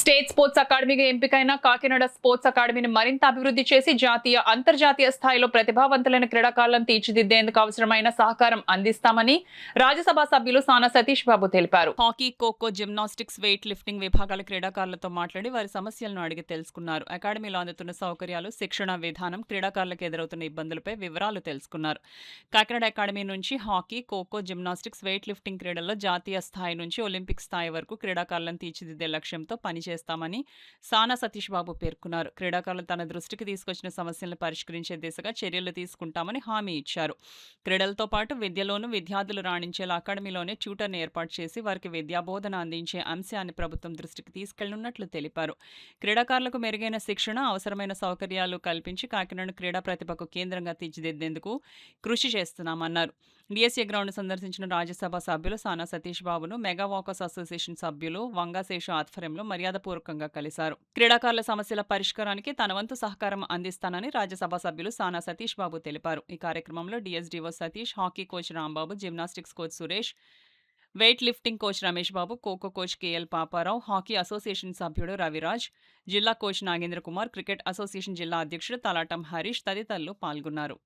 State sports అకాడమీగా ఎంపికైన Kakinada sports అకాడమీని మరింత అభివృద్ధి చేసి జాతీయ, అంతర్జాతీయ స్థాయిలో ప్రతిభావంతులైన క్రీడాకారులను తీర్చిదిద్దేందుకు అవసరమైన సహకారం అందిస్తామని రాజ్యసభ సభ్యులు సానా సతీష్ బాబు తెలిపారు. Hockey, kho kho, gymnastics, weight lifting విభాగాల క్రీడాకారులతో మాట్లాడి వారి సమస్యలను అడిగి తెలుసుకున్నారు. అకాడమీలో అందుతున్న సౌకర్యాలు, శిక్షణ విధానం, క్రీడాకారులకు ఎదురవుతున్న ఇబ్బందులపై వివరాలు తెలుసుకున్నారు. కాకినాడ అకాడమీ నుంచి hockey, kho kho, gymnastics, weight lifting క్రీడల్లో జాతీయ స్థాయి నుంచి ఒలింపిక్ స్థాయి వరకు క్రీడాకారులను తీర్చిదిద్దే లక్ష్యంతో పనిచేస్తామని సానా సతీష్ బాబు పేర్కొన్నారు. క్రీడాకారులు తన దృష్టికి తీసుకొచ్చిన సమస్యలను పరిష్కరించే దిశగా చర్యలు తీసుకుంటామని హామీ ఇచ్చారు. క్రీడలతో పాటు విద్యలోనూ విద్యార్థులు రాణించేలా అకాడమీలోనే ట్యూటర్ని ఏర్పాటు చేసి వారికి విద్యాబోధన అందించే అంశాన్ని ప్రభుత్వం దృష్టికి తీసుకెళ్లనున్నట్లు తెలిపారు. క్రీడాకారులకు మెరుగైన శిక్షణ, అవసరమైన సౌకర్యాలు కల్పించి కాకినాడ క్రీడా ప్రతిభకు కేంద్రంగా తీర్చిదిద్దేందుకు కృషి చేస్తున్నామన్నారు. డిఎస్ఏ గ్రౌండ్ సందర్శించిన రాజ్యసభ సభ్యులు సానా సతీష్ బాబును మెగా వాకర్స్ అసోసియేషన్ సభ్యులు వంగాశేషు ఆధ్వర్యంలో మర్యాదపూర్వకంగా కలిశారు. క్రీడాకారుల సమస్యల పరిష్కారానికి తన వంతు సహకారం అందిస్తానని రాజ్యసభ సభ్యులు సానా సతీష్ బాబు తెలిపారు. ఈ కార్యక్రమంలో DSDO Satish, hockey coach Rambabu, gymnastics coach Suresh, weight lifting coach Ramesh Babu, kho kho coach KL Paparao, hockey association సభ్యుడు రవిరాజ్, జిల్లా coach Nagendra Kumar, cricket association జిల్లా అధ్యక్షుడు తలాటం హరీష్ తదితరులు పాల్గొన్నారు.